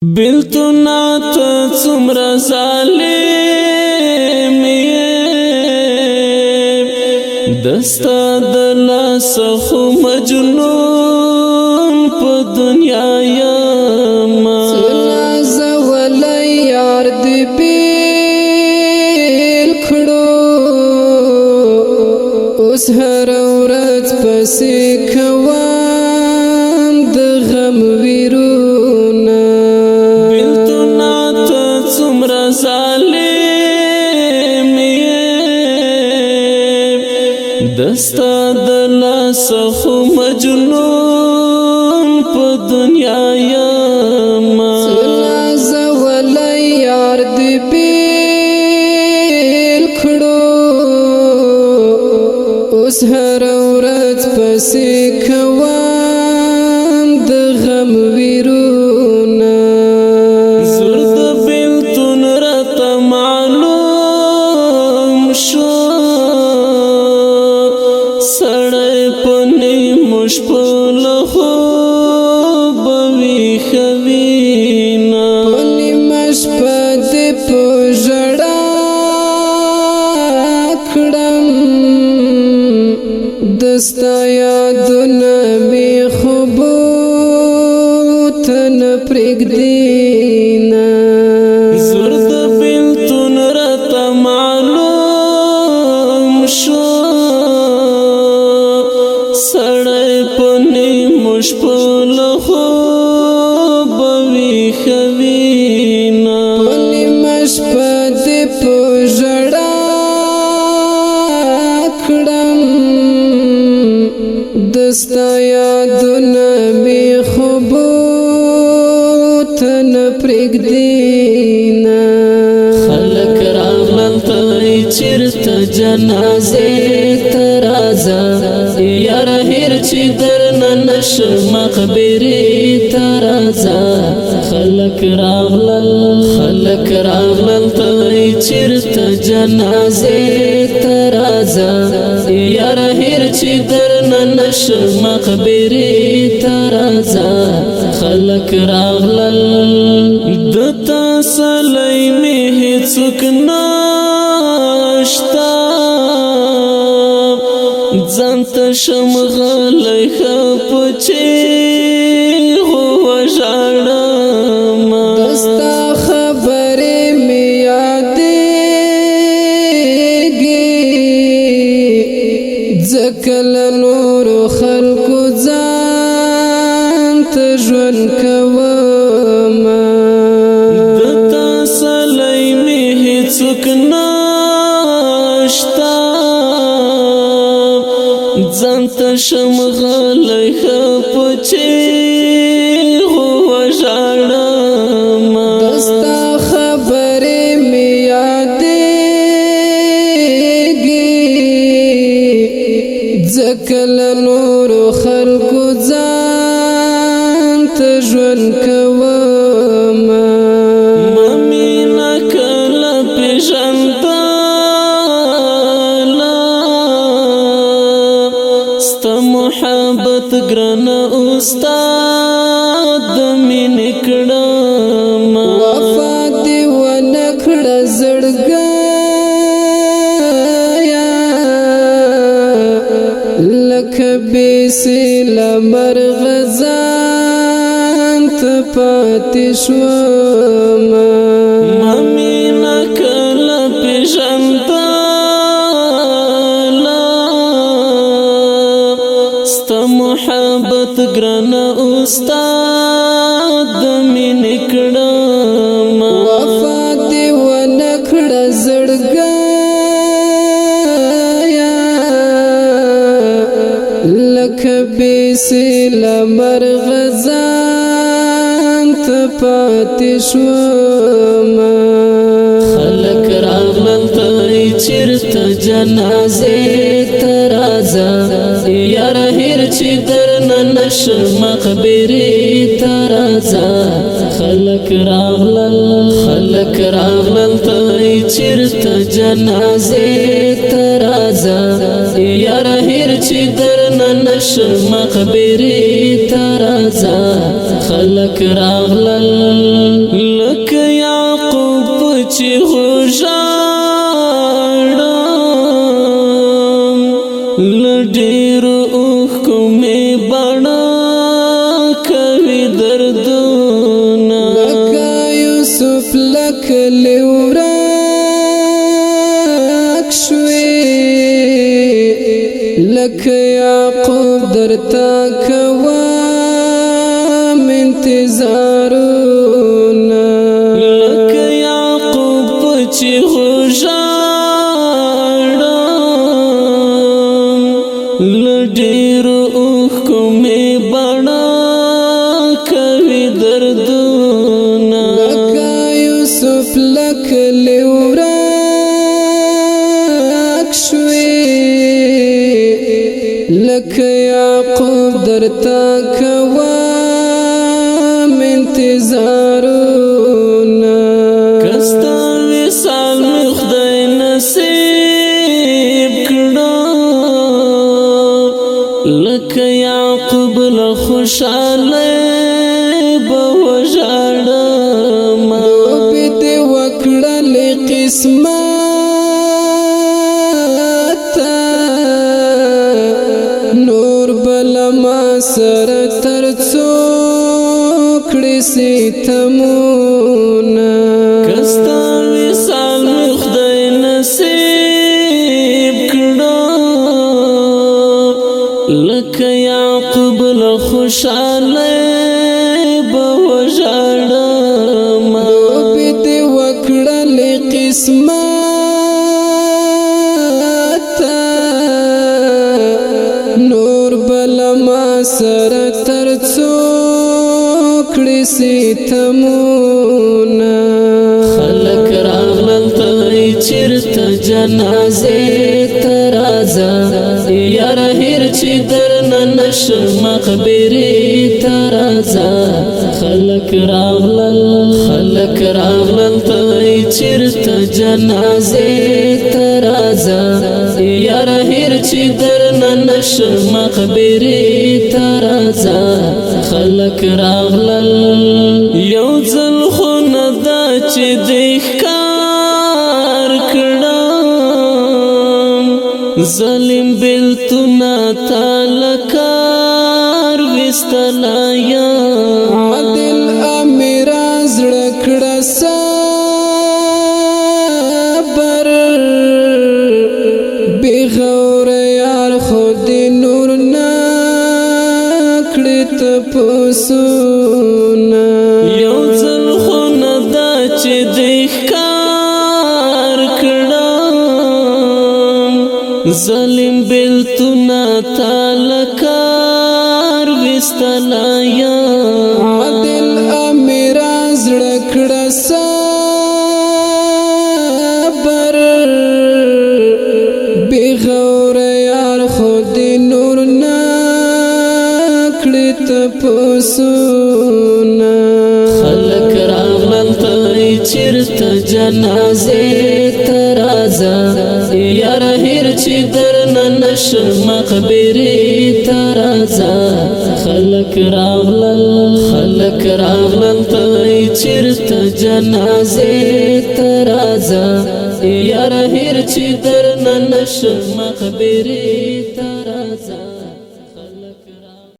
بیلتونا ته څومره ظالم یې دستا د لاس خو مجنون په دنیا یما زولای یار دی بیل کړو اوس هر ورځ پسې کوم د غم ویرونه بیلتونا ته څومره ظالم یې دستا د لاس خو مجنون په دنیا یما زولای یار دی بیل کړو اوس هر ورځ پسې کوم د غم ویرونه زور د بیلتون راته معلوم شو سړی په نیمو شپو له خوبه ویښه وینه په نیمه شپه دې په ژړا کړم دستا یادونه مې خوبو ته نه پرېږدينه زور د بیلتون راته معلوم شو سړی په نیمو شپو له خوبه ویښه وینه په نیمه شپه دې په ژړا کړم دستا یادونه مې خوبو ته نه پرېږدينه خلک راغلل ته چېرته جنازې ته راځه یاره هېر چې درنه نشم مقبرې ته راځه خلک راغلل ته چېرته جنازې ته راځه یاره هېر چې درنه نشم مقبرې ته راځه خلک راغلل د تسلی مې هېڅوک نشته ځان ته شم غلی ښه په چیغو وژاړمه دستا خبرې مې یادېږي ځکه له نورو خلکو ځان ته ژوند کومه د تسلی مې هېڅوک نشته ځان ته شم غلی ښه په چیغو وژاړمه دستا خبرې مې یادېږي ځکه له نورو خلکو ځان ته ژوند کومه ممینه کله پېژندله ستا محبت ګرانه استاد د مینې کړمه وفا دې ونه کړه زړګیه لکه بېسیله مرغه ځان ته پاتې شومه ممینه کله پېژندله ستا محبت ګرانه استاد د مینې کړمه وفا دې ونه کړه زړګیه لکه بېسیله مرغه ځان ته پاتې شومه خلک راغلل ته چېرته جنازې ته راځه یاره هېر چې درنه نشم مقبرې ته راځه خلک راغلل ته چېرته جنازې ته راځه یاره هېر چې درنه نشم مقبرې ته راځه خلق راغلل لک یعقوب چې غژاړم لډیر اوښکو مې بڼه کوي دردونه لکه یوسف لکه لیورک شوې لکه یعقوب درته کوم انتظارونه لکه یعقوب چې غژاړم لډیر اوښکو مې بڼه کوي دردونه لکه یوسف لکه لیورک شوې لکه یعقوب درته کوم انتظارونه کستا وصال می خدای نصیب کړه لکه یعقوب له خوشاله به وژاړم لوبې دې وکړلې قسمت نور بل ما سره تر څو کړې ستمونه کستا وصال می خدای نصیب کړه لکه یعقوب له خوشاله به وژاړم لوبې دې وکړلې قسمت نور بل ما سره تر څو کړې ستمونه خلق راغلل ته چیرته جنازې ته راځه یاره هیر چې درنه نشم مقبرې ته راځه خلق راغلل ته چیرته جنازې ته راځه یاره هیر چې درنه نشم مقبرې ته راځه خلق راغلل یو ځل خو نه دا چې دې ښکار کړم ظالم بېلتونه تاله کار ویستله یم عادل امیره زړه کړه صبر بې غوره یار خو دې نور نه کړې تپوسونه یو ځل خو نه دا چې دې ښکار کړم ظالم بېلتونه تاله کار ویستله یم عادل امیره زړه کړه صبر بې غوره یار خو دې نور نه کړې تپوسونه خلق راغلل ته چیرته جنازې ته راځه یاره هیر چې درنه نشم مقبرې ته راځه خلق راغلل ته چیرته جنازې ته راځه یاره هیر چې درنه نشم مقبرې ته